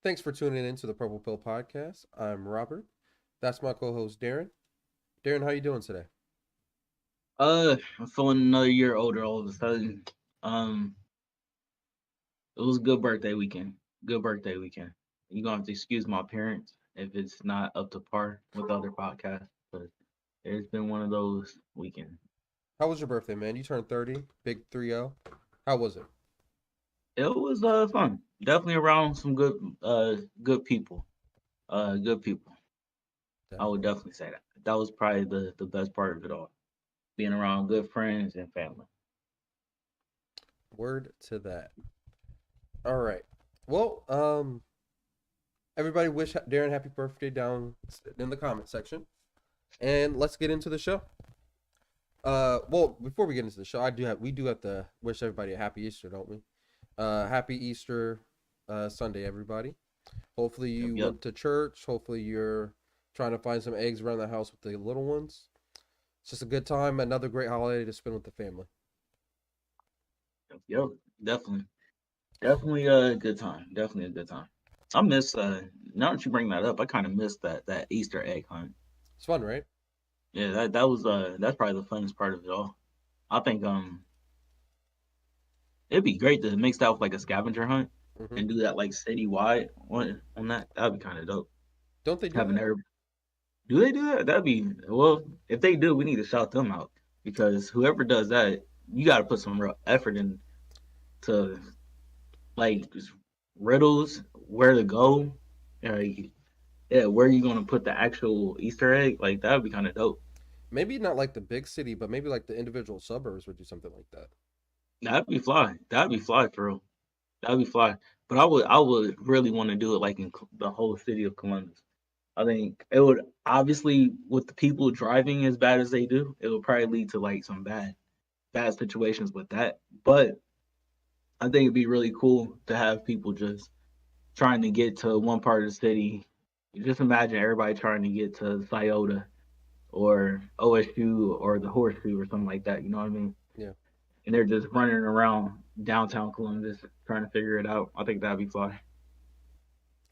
Thanks for tuning in to the Purple Pill Podcast. I'm Robert. That's my co-host Darren. Darren, how you doing today? I'm feeling another year older all of a sudden. Um, it was a good birthday weekend. Good birthday weekend. You're gonna have to excuse my appearance if it's not up to par with other podcasts, but it's been one of those weekends. How was your birthday, man? You turned 30, big 3-0. How was it? It was fun. Definitely around some good people. Good people. I would Definitely. definitely say that. That was probably the best part of it all. Being around good friends and family. Word to that. All right. Well, everybody wish Darren happy birthday down in the comment section, and let's get into the show. Well, before we get into the show, we do have to wish everybody a happy Easter, don't we? Happy Easter, Sunday, everybody. Hopefully Yep, you yep, went to church. Hopefully you're trying to find some eggs around the house with the little ones. It's just a good time, another great holiday to spend with the family. yep, yep. Definitely. Definitely a good time. Definitely a good time. I miss now that you bring that up, I kind of miss that Easter egg hunt. It's fun, right? Yeah, that was that's probably the funnest part of it all. I think it'd be great to mix that with like a scavenger hunt Hmm. and do that like citywide on that. That'd be kind of dope. Don't they do Having that? every Do they do that? That'd be well. If they do, we need to shout them out because whoever does that, you got to put some real effort in to like just riddles, where to go, like yeah, where you gonna put the actual Easter egg? Like that would be kind of dope. Maybe not like the big city, but maybe like the individual suburbs would do something like that. That'd be fly. That'd be fly for real. That'd be fly. But I would really want to do it like in the whole city of Columbus. I think it would obviously with the people driving as bad as they do, it would probably lead to like some bad situations with that. But I think it'd be really cool to have people just trying to get to one part of the city. Just imagine everybody trying to get to Scioto or OSU or the Horseshoe or something like that. You know what I mean? Yeah, And they're just running around downtown Columbus trying to figure it out. I think that'd be fly.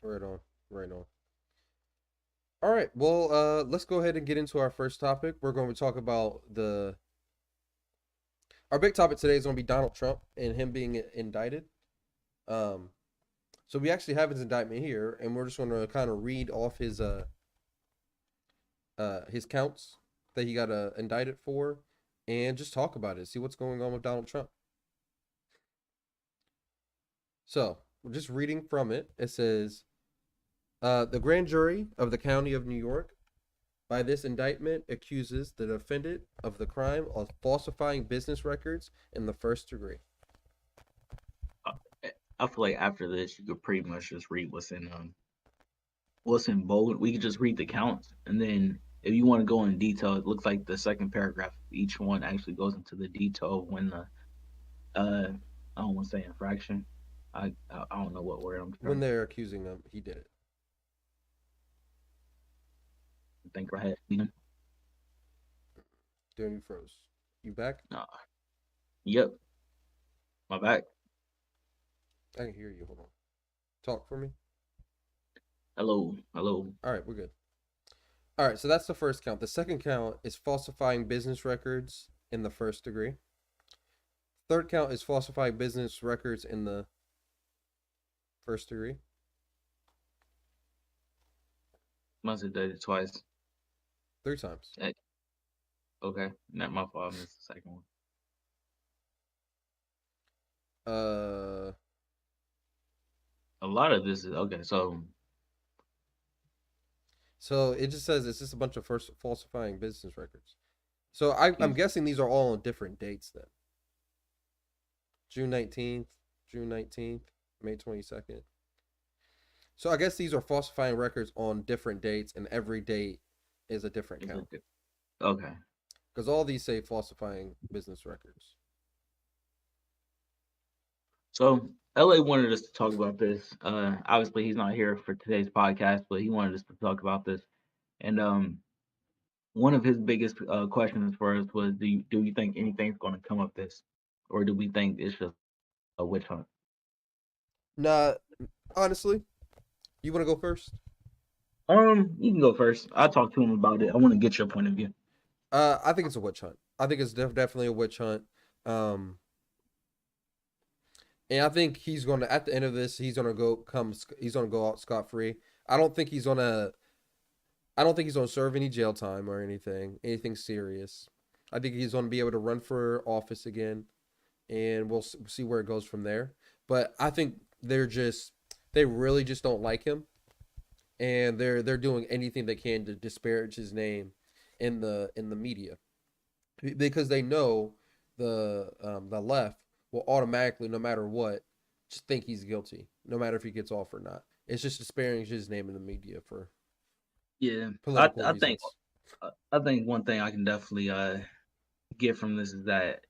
right on, right on. All right, well, let's go ahead and get into our first topic. We're going to talk about our big topic today is going to be Donald Trump and him being indicted. Um, so we actually have his indictment here, and we're just going to kind of read off his counts that he got indicted for, and just talk about it. See what's going on with Donald Trump. So we're just reading from it. It says, the grand jury of the county of New York, by this indictment, accuses the defendant of the crime of falsifying business records in the first degree. I I feel like after this, you could pretty much just read what's in bold. We could just read the counts, and then if you want to go in detail, it looks like the second paragraph of each one actually goes into the detail of when the I don't want to say infraction. I don't know what word I'm When trying to they're accusing him, he did it. think right. Darren, you froze. You back? No. Yep. My back. I can hear you. Hold on. Talk for me. Hello. Hello. All right, we're good. All right, so that's the first count. The second count is falsifying business records in the first degree. Third count is falsifying business records in the first degree. Must have did it twice. Three times. Eh, Okay. Not my fault. I missed the second one. Uh, A lot of this is okay. So so it just says it's just a bunch of first falsifying business records. So I'm excuse. guessing these are all on different dates then. June 19th, June 19th, May 22nd. So I guess these are falsifying records on different dates, and every date is a different Is count. it okay? Because all these say falsifying business records. So LA wanted us to talk about this. Obviously he's not here for today's podcast, but he wanted us to talk about this. And one of his biggest questions for us was, do you think anything's going to come of this, or do we think it's just a witch hunt? Nah, honestly, You want to go first? You can go first. I'll talk to him about it. I want to get your point of view. I think it's a witch hunt. I think it's definitely a witch hunt. Um, and I think he's going to, at the end of this, he's gonna go out scot free. I don't think he's gonna, I don't think he's gonna serve any jail time or anything serious. I think he's gonna be able to run for office again, and we'll see where it goes from there. But I think they really just don't like him, and they're doing anything they can to disparage his name in the media because they know the left will automatically, no matter what, just think he's guilty, no matter if he gets off or not. It's just disparaging his name in the media for Yeah, political I think reasons. I think one thing I can definitely get from this is that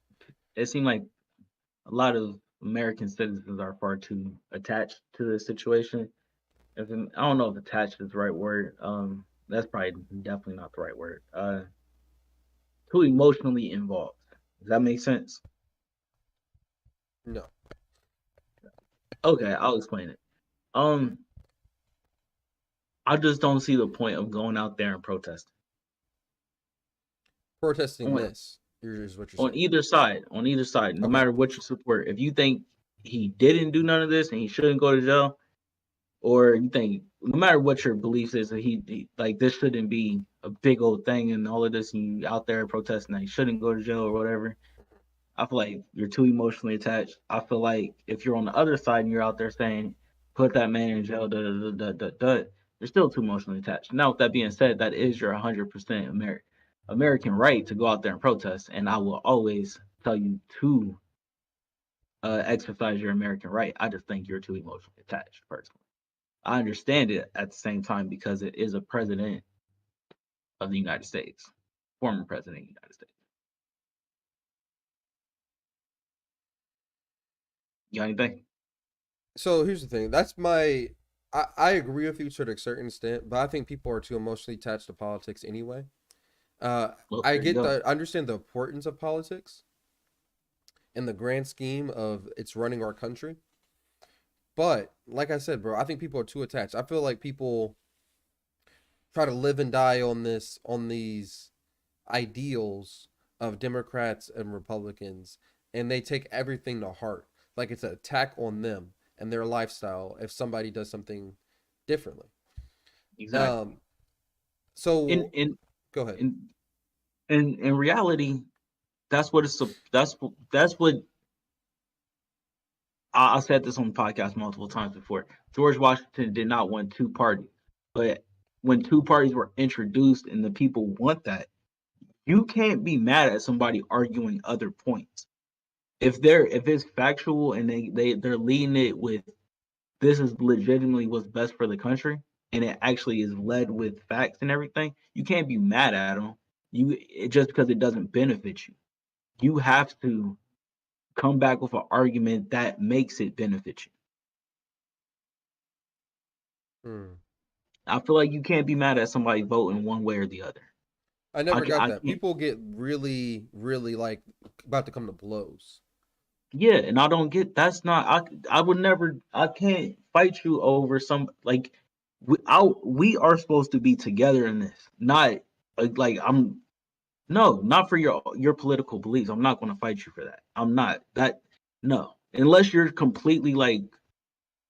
it seemed like a lot of American citizens are far too attached to the situation. I don't know if attached is the right word. That's probably definitely not the right word. Too emotionally involved. Does that make sense? No, Okay, I'll explain it. Um, I just don't see the point of going out there and protesting protesting on this is what you're saying. on either side, no Okay. matter what you support. If you think he didn't do none of this and he shouldn't go to jail, or you think no matter what your beliefs is that he like this shouldn't be a big old thing and all of this, and you out there protesting that he shouldn't go to jail or whatever. I feel like you're too emotionally attached. I feel like if you're on the other side and you're out there saying, put that man in jail, you're still too emotionally attached. Now, with that being said, that is your 100% American right to go out there and protest. And I will always tell you to exercise your American right. I just think you're too emotionally attached, personally. I understand it at the same time because it is a president of the United States, former president of the United States. You got anything? So here's the thing. I agree with you to a certain extent, but I think people are too emotionally attached to politics anyway. Uh, Well, I there you get go. I understand the importance of politics in the grand scheme of it's running our country. But like I said, bro, I think people are too attached. I feel like people try to live and die on these ideals of Democrats and Republicans, and they take everything to heart. Like it's an attack on them and their lifestyle if somebody does something differently. Exactly. Um, In so in go ahead. in in reality, that's what it's that's what I said this on the podcast multiple times before. George Washington did not want two parties, but when two parties were introduced and the people want that, you can't be mad at somebody arguing other points. If it's factual and they're leading it with this is legitimately what's best for the country and it actually is led with facts and everything, you can't be mad at them. Just because it doesn't benefit you. You have to come back with an argument that makes it benefit you. Hmm. I feel like you can't be mad at somebody voting one way or the other. I never got I that. can't. People get really like about to come to blows. Yeah, and I don't get that's not. I would never. I can't fight you over some like. We are supposed to be together in this, not like I'm. No, not for your political beliefs. I'm not going to fight you for that. I'm not that. No, unless you're completely like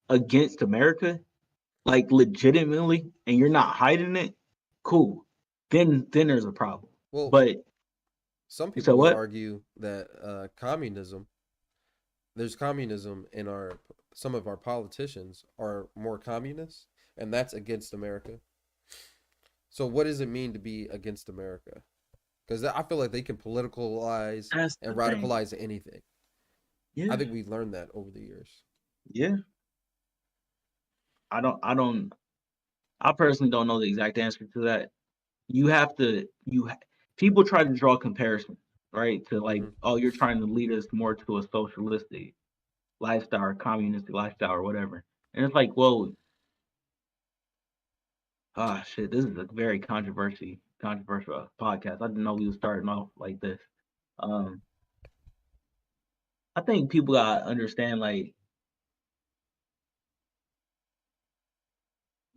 against America, like legitimately, and you're not hiding it, cool. Then there's a problem. Well, But some you people said would what? argue that there's communism in our some of our politicians are more communists, and that's against America. So what does it mean to be against America? Because I feel like they can politicalize That's and the thing. radicalize anything. I Yeah, think we've learned that over the years. yeah. I don't. I don't. I personally don't know the exact answer to that. You have to. People try to draw comparison, right? To like, Hmm. oh, you're trying to lead us more to a socialistic lifestyle or communistic lifestyle or whatever. And it's like, well, ah, shit. This is a very controversial podcast. I didn't know we were starting off like this. Um, I think people gotta understand like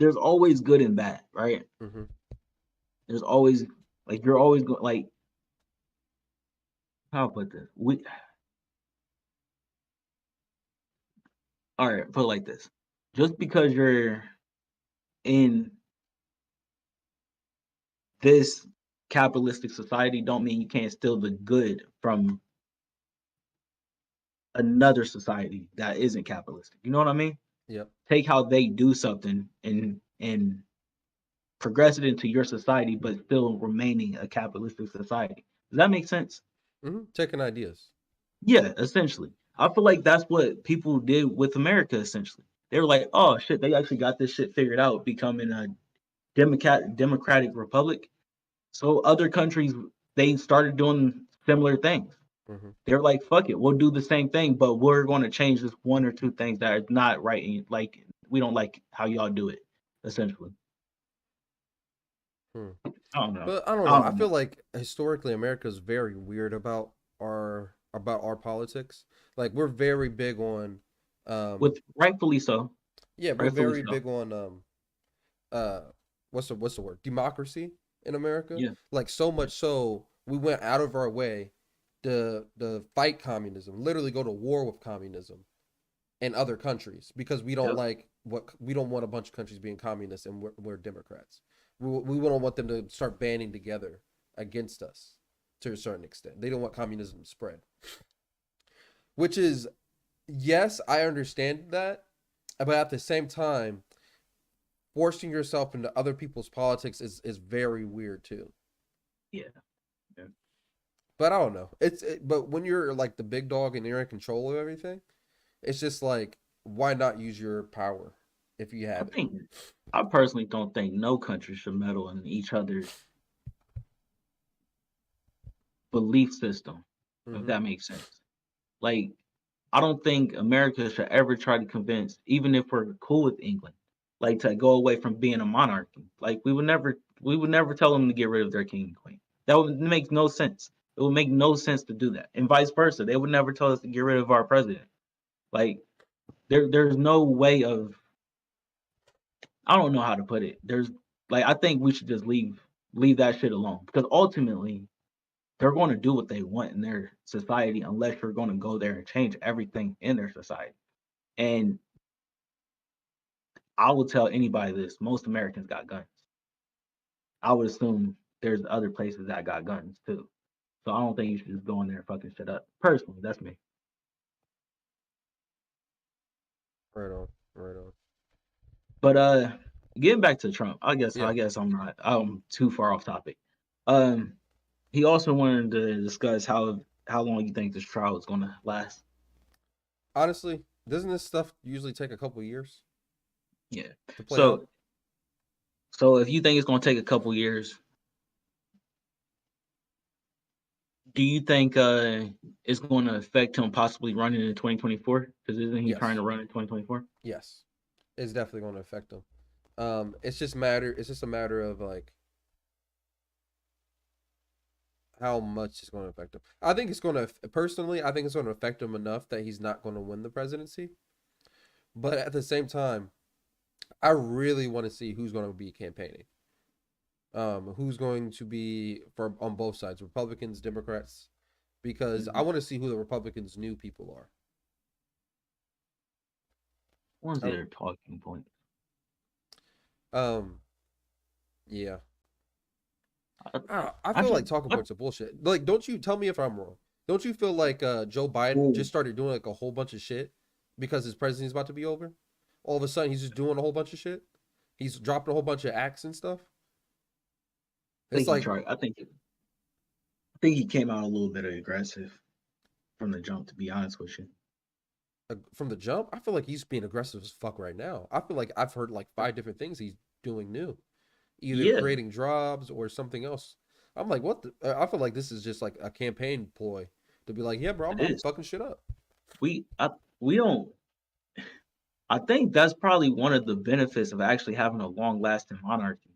there's always good and bad, right? Mm-hmm. There's always like you're always going like how I put this. We all right, put it like this. Just because you're in this capitalistic society don't mean you can't steal the good from another society that isn't capitalistic. You know what I mean? Yep. Take how they do something and progress it into your society, but still remaining a capitalistic society. Does that make sense? Mm-hmm. Taking ideas. Yeah, essentially. I feel like that's what people did with America. Essentially, they were like, "Oh shit, they actually got this shit figured out, becoming a democratic republic." So other countries they started doing similar things. Mm-hmm. They're like, "Fuck it, we'll do the same thing, but we're going to change this one or two things that are not right. Like we don't like how y'all do it." Essentially, Hmm. I don't know. But I don't I know. I don't know. feel like historically America's very weird about our politics. Like we're very big on, um, With rightfully so, yeah, we're rightfully very so. big on uh what's the word, democracy in America, Yeah. like so much so we went out of our way to fight communism, literally go to war with communism in other countries because we don't Yep. like what we don't want a bunch of countries being communists and we're Democrats. We don't want them to start banding together against us to a certain extent. They don't want communism to spread, which is, yes, I understand that, but at the same time forcing yourself into other people's politics is very weird too. Yeah. Yeah. But I don't know. But when you're like the big dog and you're in control of everything, it's just like why not use your power if you I have it? think I personally don't think no country should meddle in each other's belief system, if Mm-hmm. that makes sense. Like, I don't think America should ever try to convince, even if we're cool with England, like to go away from being a monarchy. Like we would never tell them to get rid of their king and queen. That would make no sense. It would make no sense to do that. And vice versa. They would never tell us to get rid of our president. Like there's no way of I don't know how to put it. There's like I think we should just leave that shit alone because ultimately they're going to do what they want in their society unless you're going to go there and change everything in their society. And I will tell anybody this: most Americans got guns. I would assume there's other places that got guns too. So I don't think you should just go in there and fucking shit up. Personally, that's me. Right on. Right on. But getting back to Trump, I guess Yeah. I guess I'm too far off topic. Um, he also wanted to discuss how long you think this trial is going to last. Honestly, doesn't this stuff usually take a couple years Yeah. to play out? So if you think it's going to take a couple years, do you think it's going to affect him possibly running in 2024? Because isn't he trying Yes. to run in 2024? Yes. It's definitely going to affect them. It's just a matter of like how much it's going to affect him. I think it's going to personally. I think it's going to affect him enough that he's not going to win the presidency. But at the same time, I really want to see who's going to be campaigning. Who's going to be for on both sides, Republicans, Democrats, because I Mm-hmm. want to see who the Republicans' new people What's the are. other talking point? Um, yeah, I, I I feel just like talking what? points are bullshit. Like, don't you tell me if I'm wrong? Don't you feel like Joe Biden Ooh, just started doing like a whole bunch of shit because his presidency is about to be over? All of a sudden, he's just doing a whole bunch of shit. He's dropping a whole bunch of acts and stuff. I It's think he like tried. I think he came out a little bit aggressive from the jump. To be honest with you, from the jump. I feel like he's being aggressive as fuck right now. I feel like I've heard like five different things he's doing new, either yeah, creating jobs or something else. I'm like, what? I feel like this is just like a campaign ploy to be like, yeah, bro, it I'm is. fucking shit up. We I, we don't. I think that's probably one of the benefits of actually having a long lasting monarchy.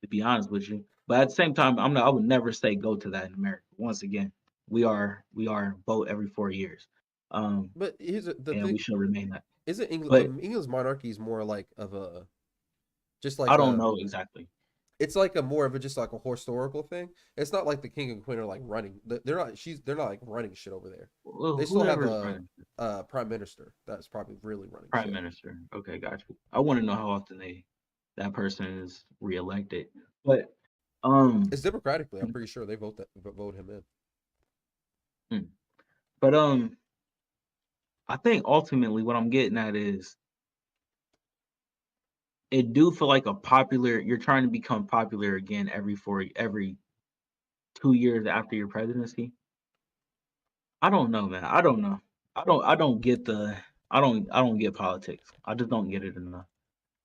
To be honest with you, but at the same time, I'm not. I would never say go to that in America. Once again, we are vote every 4 years, But here's the and we thing: should remain that. isn't England But England's monarchy is more like of a Just I like don't know exactly. it's like a more of a just like a historical thing. It's not like the king and queen are like running. They're not like running shit over there. Well, They still have whoever's running, a prime minister that's probably really running prime shit. minister. Okay, got you. I want to know how often that person is reelected. But um, It's democratically. I'm pretty sure they vote him in. hmm. but I think ultimately what I'm getting at is it do feel like a popular. You're trying to become popular again every 2 years after your presidency. I don't know, man. I don't know. I don't get the. I don't get politics. I just don't get it enough.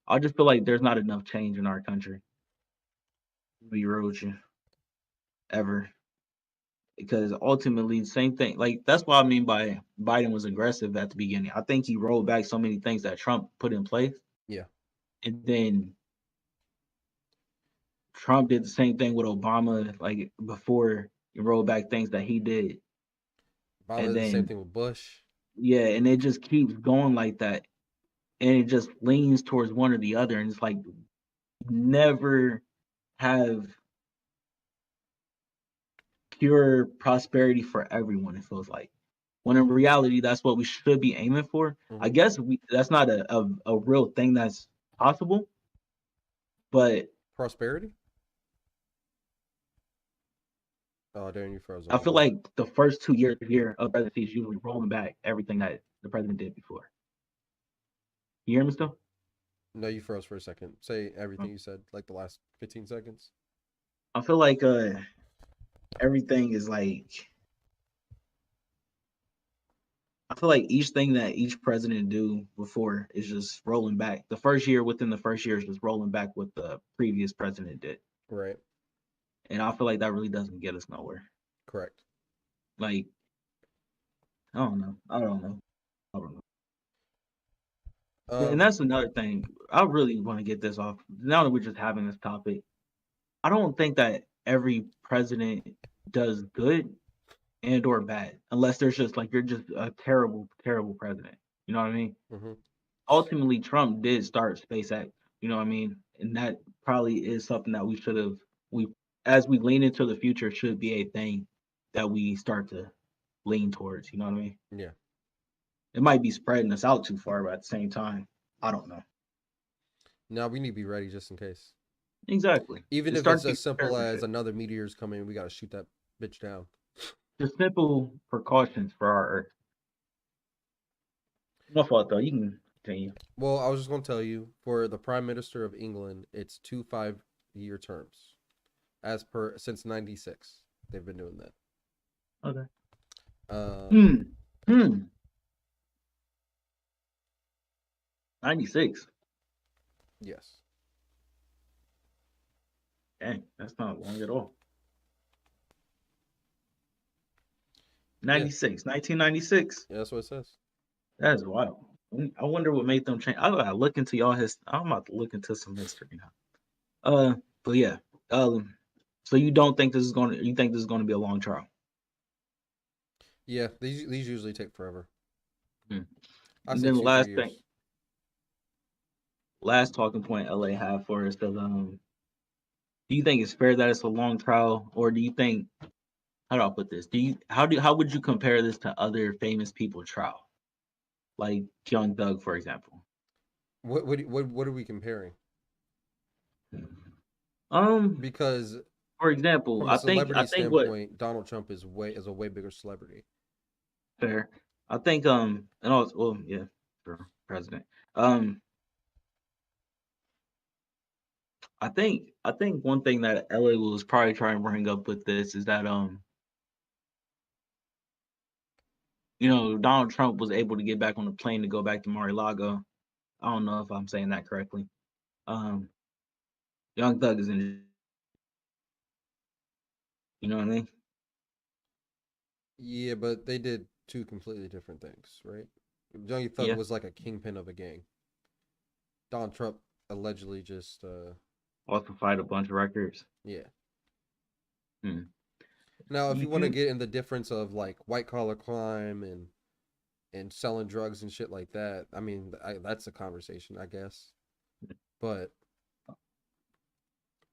I just feel like there's not enough change in our country. To be real with you, ever. Because ultimately, same thing. Like that's what I mean by Biden was aggressive at the beginning. I think he rolled back so many things that Trump put in place, Yeah, and then Trump did the same thing with Obama, like before he rolled back things that he did, Obama and did the same then thing with Bush. yeah, and it just keeps going like that, and it just leans towards one or the other, and it's like never have pure prosperity for everyone. It feels like when in reality, that's what we should be aiming for. I Hmm. guess that's not a real thing that's possible, but Prosperity. Oh, Darren, you froze on I me, feel bro. like the first 2 years here of presidency is usually rolling back everything that the president did before. You hear me still? No, you froze for a second. Say everything you said, like the last 15 seconds. I feel like everything is like I feel like each thing that each president do before is just rolling back. The first year within the first year is just rolling back what the previous president did. Right. And I feel like that really doesn't get us nowhere. Correct. Like, I don't know. I don't know. I don't know. And Um. that's another thing. I really want to get this off. Now that we're just having this topic, I don't think that every president does good and or bad, unless there's just like you're just a terrible, terrible president. You know what I mean? Mhm. Ultimately, Trump did start SpaceX. You know what I mean? And that probably is something that we should have we as we lean into the future should be a thing that we start to lean towards. You know what I mean? Yeah. It might be spreading us out too far, but at the same time, I don't know. Now we need to be ready just in case. Exactly. Even Just if start it's to be as prepared simple for as shit. another meteor's coming, we gotta shoot that bitch down. Just simple precautions for our Earth. My fault though. You can continue. Well, I was just gonna tell you, for the Prime Minister of England, it's 2 5-year terms, as per since '96. They've been doing that. Okay. Um. Hmm. Hmm. 96. Yes. Dang, that's not long at all. Yeah. 96. 1996. Yeah. That's what it says. That is wild. I wonder what made them change. I gotta look into y'all his. I'm about to look into some history now. But yeah. So you don't think this is going to? You think this is going to be a long trial? Yeah. These usually take forever. Hmm. I And say then the two, three last thing, years. last talking point LA have for us is do you think it's fair that it's a long trial, or do you think how do I put this? How would you compare this to other famous people trial, like Young Thug, for example? What are we comparing? Um, Because for example, from a I celebrity think what standpoint, Donald Trump is a way bigger celebrity. fair. I think and also well yeah for president. Um, I think one thing that LA was probably trying to bring up with this is that Donald Trump was able to get back on the plane to go back to Mar-a-Lago. I don't know if I'm saying that correctly. Um, Young Thug is in, you know what I mean? Yeah, but they did two completely different things, right? Young Thug Yeah, was like a kingpin of a gang. Donald Trump allegedly just also fight a bunch of records. yeah. Hmm. Now, if You, you want to you get in the difference of like white collar crime and selling drugs and shit like that, I mean, that's a conversation, I guess. But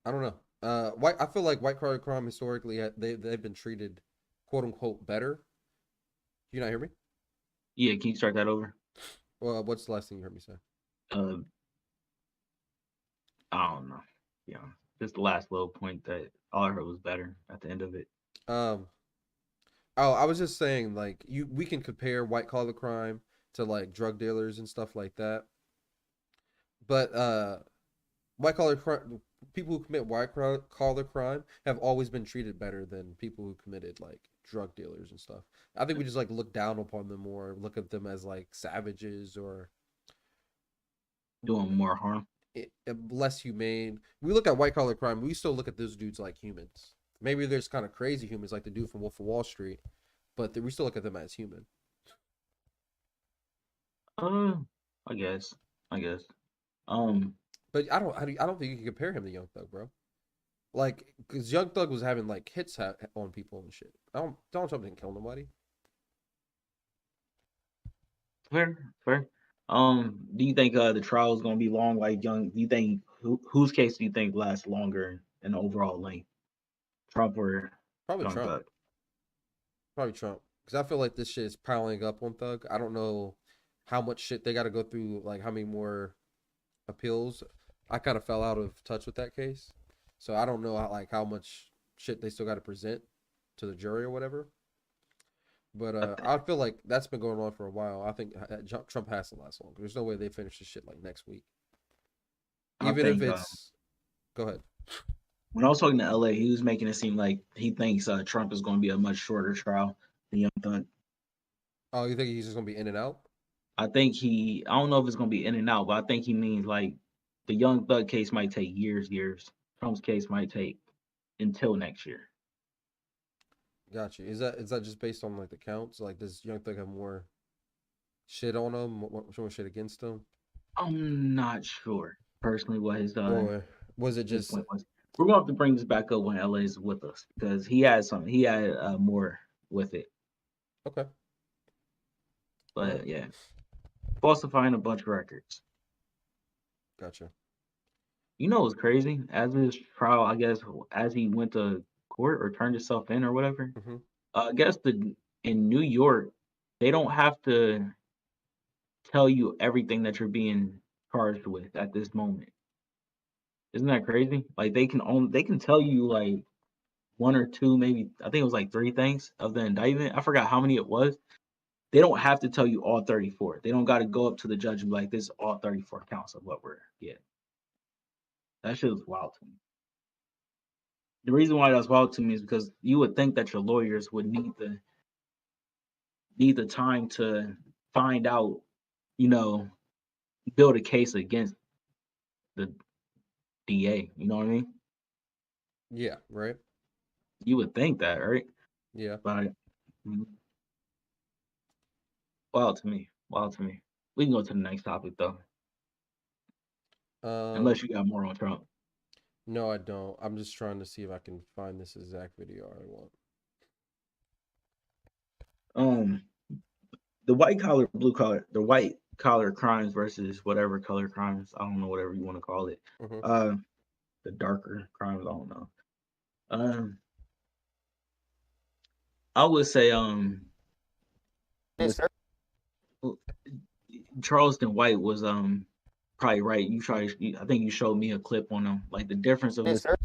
I don't know. White. I feel like white collar crime historically they've been treated, quote unquote, better. You not hear me? Yeah, can you start that over? Well, what's the last thing you heard me say? Uh, I don't know. Yeah, just the last little point that all I heard was better at the end of it. Um. Oh, I was just saying like we can compare white collar crime to like drug dealers and stuff like that. But white collar crime, people who commit collar crime have always been treated better than people who committed like drug dealers and stuff. I think we just like look down upon them more, look at them as like savages or Doing more harm. less humane. We look at white collar crime, we still look at those dudes like humans. Maybe there's kind of crazy humans like the dude from Wolf of Wall Street, but we still look at them as human. Uh, I guess. I guess. Um, But I don't think you can compare him to Young Thug, bro. Like, because Young Thug was having like hits on people and shit. Donald Trump didn't kill nobody. fair, fair. Do you think the trial is gonna be long? Like, young? Do you think whose case do you think lasts longer in overall length? Trump or Probably Young Trump. Thug? Probably Trump. Because I feel like this shit is piling up on Thug. I don't know how much shit they got to go through. Like how many more appeals. I kind of fell out of touch with that case, so I don't know how much shit they still got to present to the jury or whatever. But I think I feel like that's been going on for a while. I think Trump has to last long. There's no way they finish this shit like next week. I Even if think it's, go ahead. when I was talking to LA, he was making it seem like he thinks Trump is going to be a much shorter trial than Young Thug. Oh, you think he's just gonna be in and out? I don't know if it's going to be in and out, but I think he means like the Young Thug case might take years. Trump's case might take until next year. Gotcha. Is that just based on like the counts? Like, does Young Thug have more shit on him, more shit against him, I'm not sure personally what or was it his just point was. We're going to have to bring this back up when LA is with us because he had something. He had more with it. okay? All right, But yeah, falsifying a bunch of records. gotcha. You know what's crazy? As his trial, I guess, as he went to court or turned himself in or whatever, Hmm. I guess the in New York, they don't have to tell you everything that you're being charged with at this moment. Isn't that crazy? Like they can tell you like one or two, maybe I think it was like three things of the indictment. I forgot how many it was. They don't have to tell you all 34. They don't got to go up to the judge and be like, "This is all 34 counts of what we're getting." That shit was wild to me. The reason why that's wild to me is because you would think that your lawyers would need the time to find out, you know, build a case against the DA. You know what I mean? Yeah, right. You would think that, right? Yeah. But mm, wild to me. Wild to me. We can go to the next topic though, Um, unless you got more on Trump. no, I don't. I'm just trying to see if I can find this exact video I want. Um, the white collar, blue collar, the white collar crimes versus whatever color crimes. I don't know whatever you want to call it. Hmm. Uh, the darker crimes. I don't know. Um, I would say Yes, sir. Charleston White was probably right. I think you showed me a clip on them. Like Yes, sir.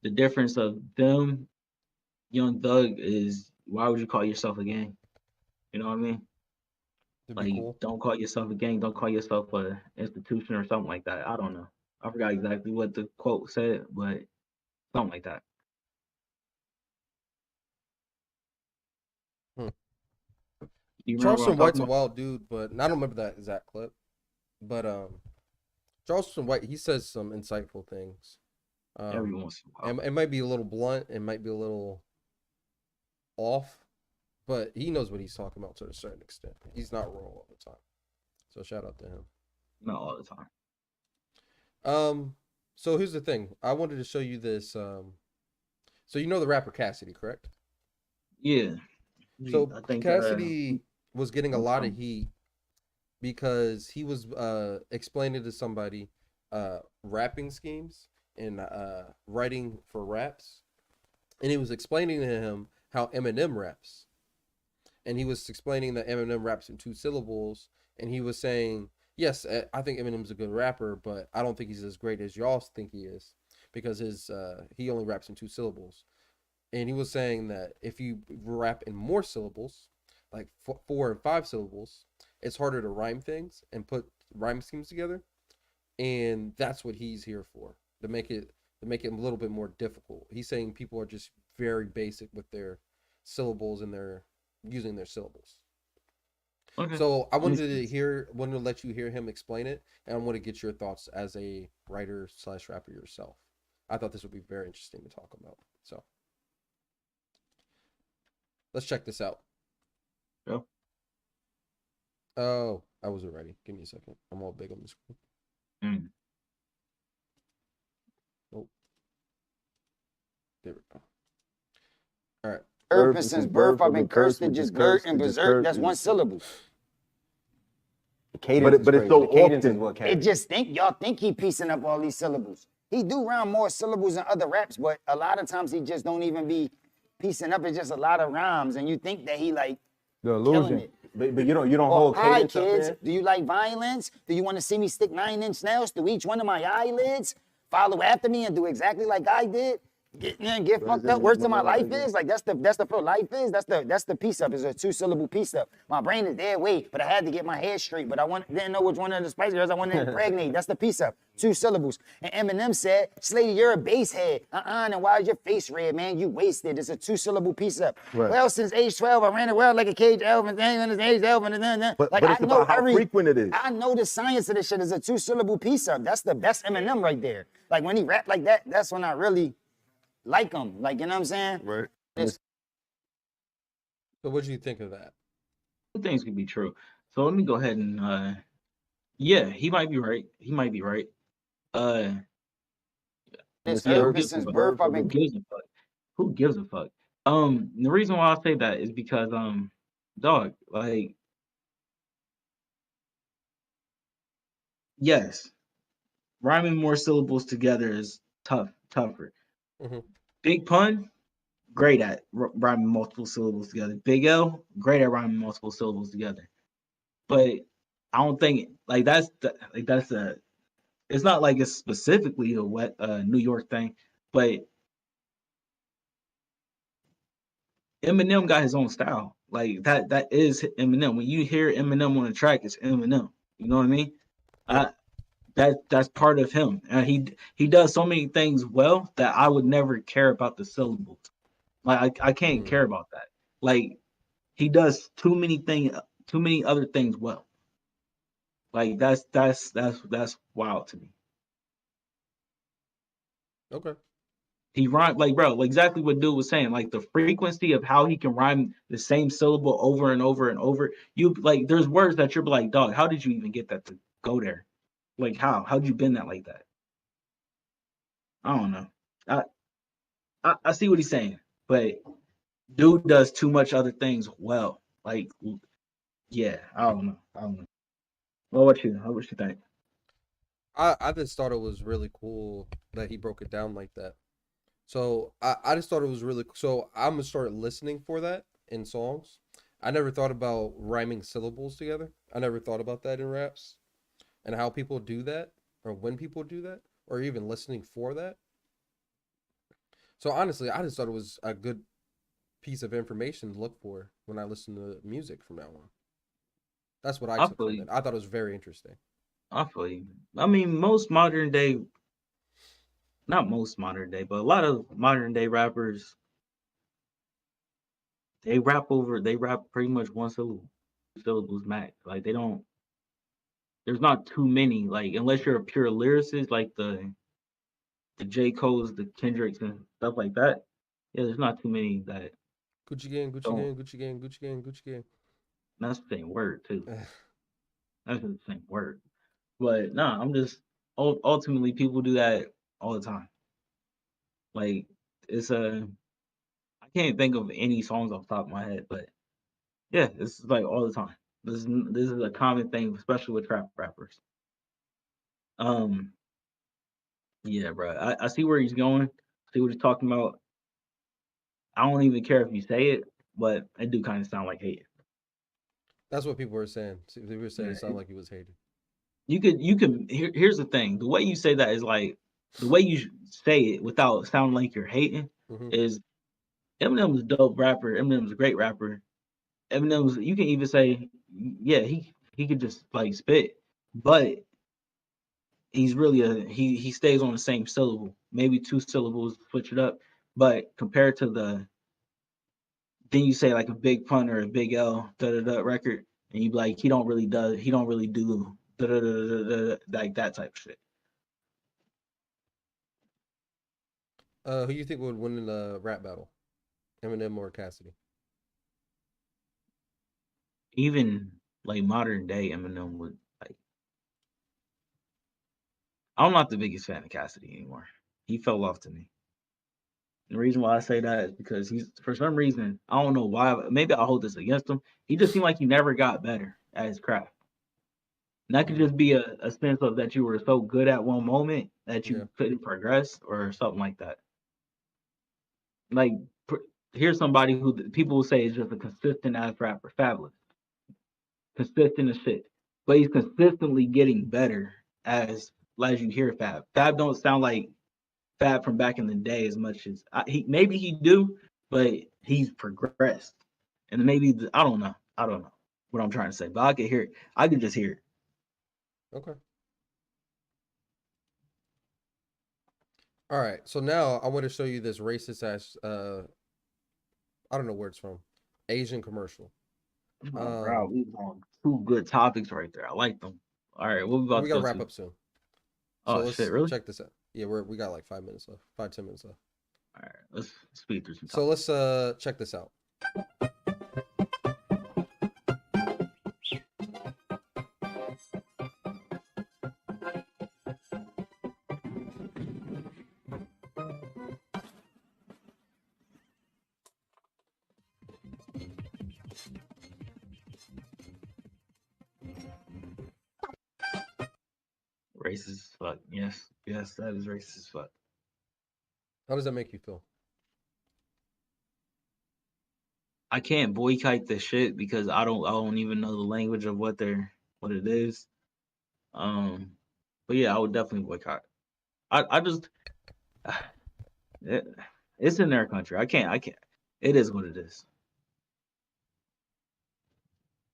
the difference of them, Young Thug is why would you call yourself a gang? You know what I mean? To be Like cool. don't call yourself a gang, don't call yourself a institution or something like that. I don't know. I forgot exactly what the quote said, but something like that. Hmm. Do you remember what I'm Charleston White's talking a about? wild dude, but I don't remember that exact clip. But Charleston White, he says some insightful things. Every Um, once in a and while. it might be a little blunt, it might be a little off, but he knows what he's talking about to a certain extent. He's not wrong all the time. So shout out to him. Not all the time. Um, so here's the thing. I wanted to show you this. So you know the rapper Cassidy, correct? Yeah. So I think Cassidy was getting a what's lot of heat because he was explaining to somebody rapping schemes in writing for raps, and he was explaining to him how Eminem raps, and he was explaining that Eminem raps in 2 syllables, and he was saying, yes, I think Eminem's a good rapper, but I don't think he's as great as y'all think he is because his he only raps in 2 syllables. And he was saying that if you rap in more syllables, like 4 and 5 syllables, it's harder to rhyme things and put rhyme schemes together, and that's what he's here for, to make it a little bit more difficult. He's saying people are just very basic with their syllables and their using their syllables. Okay. So I wanted to let you hear him explain it, and I want to get your thoughts as a writer slash rapper yourself. I thought this would be very interesting to talk about. So let's check this out. Yeah. Oh, I wasn't ready. Give me a second. I'm all big on the screen. Mm. Oh, there we go. All right. Ever since birth, I've been cursed with just girt and berserk. That's 1 syllable. The cadence But is it's so crazy. The cadence is often. what It carries. just y'all think he piecing up all these syllables. He do rhyme more syllables than other raps, but a lot of times he just don't even be piecing up. It's just a lot of rhymes, and you think that he like The killing illusion. it. But you don't Oh, hold hi cadence up kids, there. do you like violence? Do you want to see me stick 9-inch nails through each one of my eyelids? Follow after me and do exactly like I did? Get fucked up. Words to my life is like that's the full life is. That's the piece up. It's a 2-syllable piece up. My brain is dead weight, but I had to get my head straight. But didn't know which one of the Spice Girls I wanted to impregnate. That's the piece up. 2 syllables. And Eminem said, Slady, you're a bass head. And why is your face red, man? You wasted. It's a 2-syllable piece up. Right. Well, since age 12, I ran around like a cage elephant. Since age 12, But like it's about how frequent it is. I know the science of this shit is a 2-syllable piece up. That's Eminem right there. Like when he rap like that, that's when I really like him. Like, you know what I'm saying? Right. So what do you think of that? Two things could be true. So let me go ahead and yeah, he might be right. He might be right. It's Yeah, ever since birth, I've who been gives a fuck? Who gives a fuck? The reason why I say that is because dog, like, yes, rhyming more syllables together is tougher. Mhm. Big Pun, great at rhyming multiple syllables together. Big L, great at rhyming multiple syllables together. But I don't think like that's a. It's not like it's specifically a New York thing, but Eminem got his own style. Like that is Eminem. When you hear Eminem on a track, it's Eminem. You know what I mean? Yeah. That's part of him. And he does so many things well that I would never care about the syllables. Like I can't care about that. Like he does too many other things well. Like that's wild to me. Okay. He rhymed like bro, like exactly what dude was saying. Like the frequency of how he can rhyme the same syllable over and over and over. You like there's words that you're like, dog, how did you even get that to go there? Like how? How'd you bend that like that? I don't know. I see what he's saying, but dude does too much other things well. Like yeah, I don't know. I don't know. Well, what you think? I just thought it was really cool that he broke it down like that. So I just thought it was really so I'm gonna start listening for that in songs. I never thought about rhyming syllables together. I never thought about that in raps and how people do that or when people do that or even listening for that. So honestly, I just thought it was a good piece of information to look for when I listen to music from now on. That's what I I took feel from you. it. I thought it was very interesting. I feel you. I mean, most modern day, not most modern day, but a lot of modern day rappers, they rap pretty much one syllable, syllables max. Like they don't. There's not too many. Like unless you're a pure lyricist, like the J Cole's, the Kendricks, and stuff like that. Yeah, there's not too many that Gucci gang, Gucci don't. gang, Gucci gang, Gucci gang, Gucci gang. That's the same word too. That's the same word. But nah, I'm just ultimately people do that all the time. Like it's a I can't think of any songs off the top of my head, but yeah, it's like all the time. This is a common thing, especially with trap rappers. Um, Yeah, bro. I see where he's going. See what he's talking about. I don't even care if you say it, but it do kind of sound like hate. That's what people were saying. They were saying Yeah, it sounded like he was hated. you could. Here's the thing. The way you say that is like the way you say it without sounding like you're hating Hmm. is Eminem's a dope rapper. Eminem's a great rapper. Eminem's you can even say, yeah, he could just like spit, but he's really he stays on the same syllable, maybe two syllables, switch it up. But compared to then you say like a Big Pun or a Big L record, and you be like he don't really do like that type of shit. Who you think would win in a rap battle? Eminem or Cassidy? Even like modern day Eminem would like. I'm not the biggest fan of Cassidy anymore. He fell off to me. The reason why I say that is because he's for some reason I don't know why. Maybe I'll hold this against him. He just seemed like he never got better at his craft. And that could Mm, just be a sense of that you were so good at one moment that yeah. you couldn't progress or something like that. Like here's somebody who people will say is just a consistent ass rapper, Fabulous, consistent as shit, but he's consistently getting better as you hear Fab. Fab don't sound like Fab from back in the day as much as he maybe he do, but he's progressed, and maybe I don't know what I'm trying to say, but I could hear it. I could just hear it. Okay. All right. So now I want to show you this racist ass. I don't know where it's from. Asian commercial. Oh, bro, we on two good topics right there. I like them. All right, what we And about we to gotta go wrap to? up soon. So Oh shit, let's really? check this out. Yeah, we got like 5 minutes left. 5-10 minutes left. All right, let's speed through some So topics. let's check this out. Racist as fuck. Yes, yes, that is racist as fuck. How does that make you feel? I can't boycott this shit because I don't even know the language of what it is. Um, but yeah, I would definitely boycott. I just it, it's in their country. I can't. It is what it is.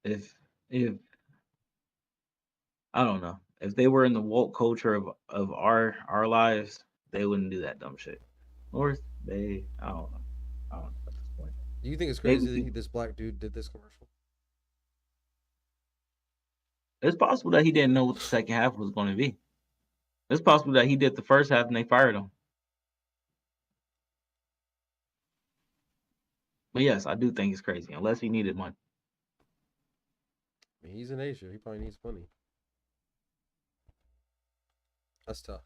If if I don't know if they were in the woke culture of our lives, they wouldn't do that dumb shit. Or they I don't know. I don't know at this point. Do you think it's Maybe crazy that this black dude did this commercial? it's possible that he didn't know what the second half was going to be. It's possible that he did the first half and they fired him. But yes, I do think it's crazy unless he needed money. I mean, he's in Asia. He probably needs money. That's tough.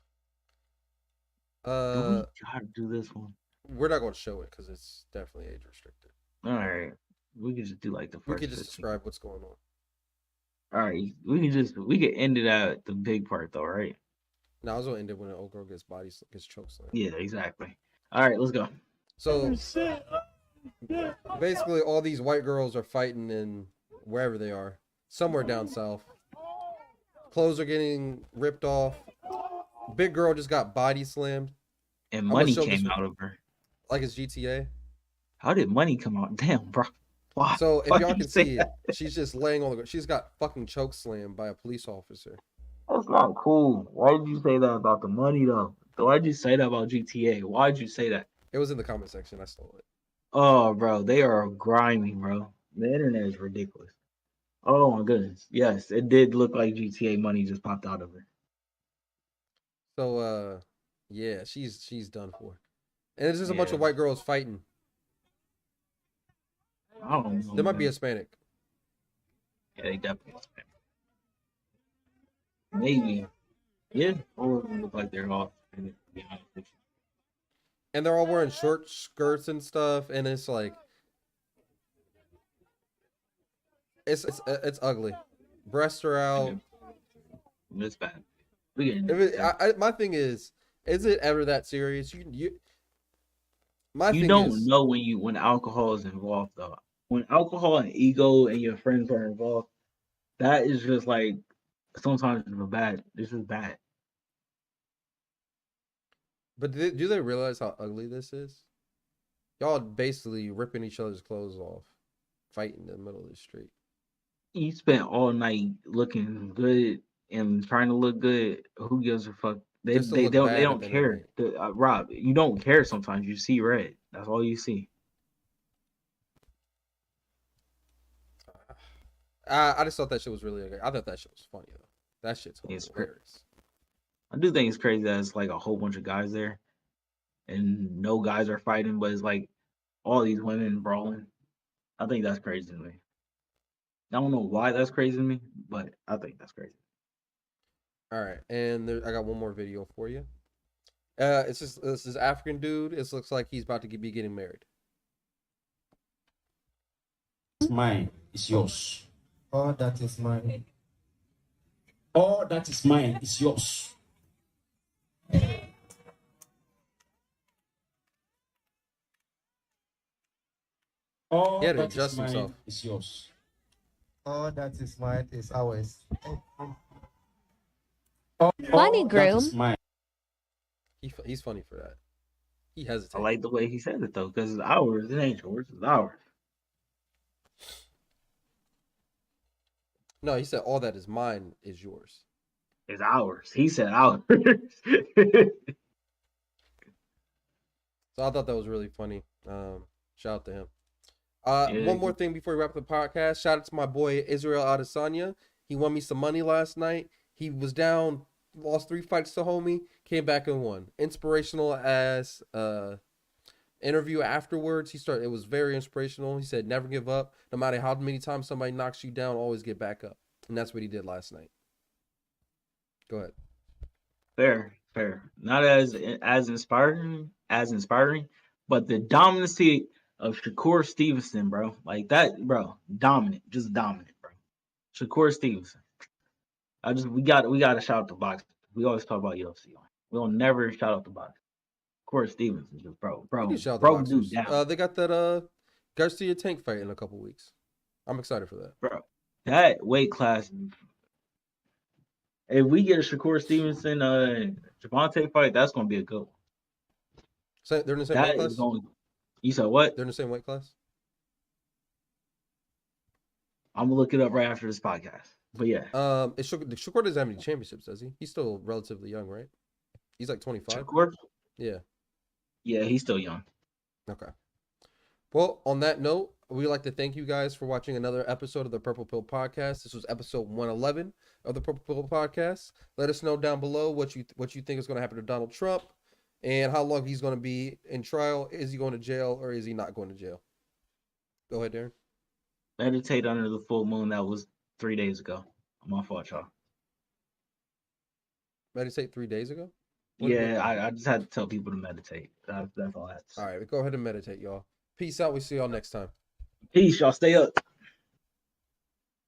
Do we gotta do this one? We're not going to show it because it's definitely age restricted. All right, we can just do like the We first. could just 15. describe what's going on. All right, we can end it at the big part though, right? Now I was gonna end it when an old girl gets gets chokeslammed. Yeah, exactly. All right, let's go. So basically, all these white girls are fighting in wherever they are, somewhere down south. Clothes are getting ripped off. Big girl just got body slammed. And I'm gonna money show came this out of her. like it's GTA. How did money come out? Damn, bro. Why? So if Why y'all you can say see, that? she's just laying on the ground. She's got fucking choke slammed by a police officer. That's not cool. Why did you say that about the money though? Why'd you say that about GTA? Why'd you say that? It was in the comment section. I stole it. Oh, bro, they are grimy, bro. The internet is ridiculous. Oh my goodness. Yes, it did look like GTA money just popped out of her. So yeah, she's done for. And it's just a bunch Yeah. of white girls fighting. I don't know. There might be man. Hispanic. Yeah, they definitely. Maybe. Yeah. Or it look like they're off. To be honest with you. And they're all wearing short skirts and stuff, and it's like it's ugly. Breasts are out. It's bad. We getting My thing is, Is it ever that serious? My You thing don't is, know when alcohol is involved though. When alcohol and ego and your friends are involved, that is just like sometimes it's bad. This is bad. but do they realize how ugly this is? Y'all basically ripping each other's clothes off, fighting in the middle of the street. You spent all night looking good and trying to look good. Who gives a fuck? They Just to they look don't they bad at don't the end of the care. Rob, you don't care sometimes. You see red. That's all you see. I just thought that shit was really okay. I thought that shit was funny though. That shit's It's hilarious. I do think it's crazy that it's like a whole bunch of guys there and no guys are fighting, but it's like all these women brawling. I think that's crazy to me. I don't know why that's crazy to me, but I think that's crazy. All right, and I got one more video for you. It's just this is African dude. It looks like he's about to be getting married. Mine is yours. All that is mine. All that is mine is yours. All He had to that is adjust mine himself. is yours. All that is mine is ours. That Funny, is groom. mine. He's funny for that. He I hesitated. like the way he said it though, because it's ours. It ain't yours. It's ours. No, he said all that is mine is yours. It's ours. He said ours. So I thought that was really funny. Shout out to him. Yeah. One more thing before we wrap up the podcast. Shout out to my boy Israel Adesanya. He won me some money last night. He was down, lost 3 fights to homie, came back and won. Inspirational as interview afterwards. It was very inspirational. He said, never give up. No matter how many times somebody knocks you down, always get back up. And that's what he did last night. Go ahead. Fair. Not as inspiring, but the dominancy of Shakur Stevenson, bro. Like that, bro. Dominant, just dominant, bro. Shakur Stevenson. We got to shout out the box. We always talk about UFC. We'll never shout out the box. Shakur Stevenson, just bro, We need to shout out the dude boxers. down. They got that Garcia Tank fight in a couple weeks. I'm excited for that. Bro, that weight class. If we get a Shakur Stevenson Javante fight, that's gonna be a good one. So they're in the same That weight class? is going. You said what? They're in the same weight class? I'm gonna look it up right after this podcast. But yeah, Shakur doesn't have any championships, does he? He's still relatively young, right? He's like 25. Shakur. Yeah. Yeah, he's still young. Okay. Well, on that note, we'd like to thank you guys for watching another episode of the Purple Pill Podcast. This was episode 111 of the Purple Pill Podcast. Let us know down below what you think is going to happen to Donald Trump and how long he's going to be in trial. Is he going to jail or is he not going to jail? Go ahead, Darren. Meditate under the full moon. That was 3 days ago. My fault, y'all. Meditate 3 days ago? Yeah, I just had to tell people to meditate. That's all I had to say. All right, go ahead and meditate, y'all. Peace out. We see y'all next time. Peace, y'all. Stay up.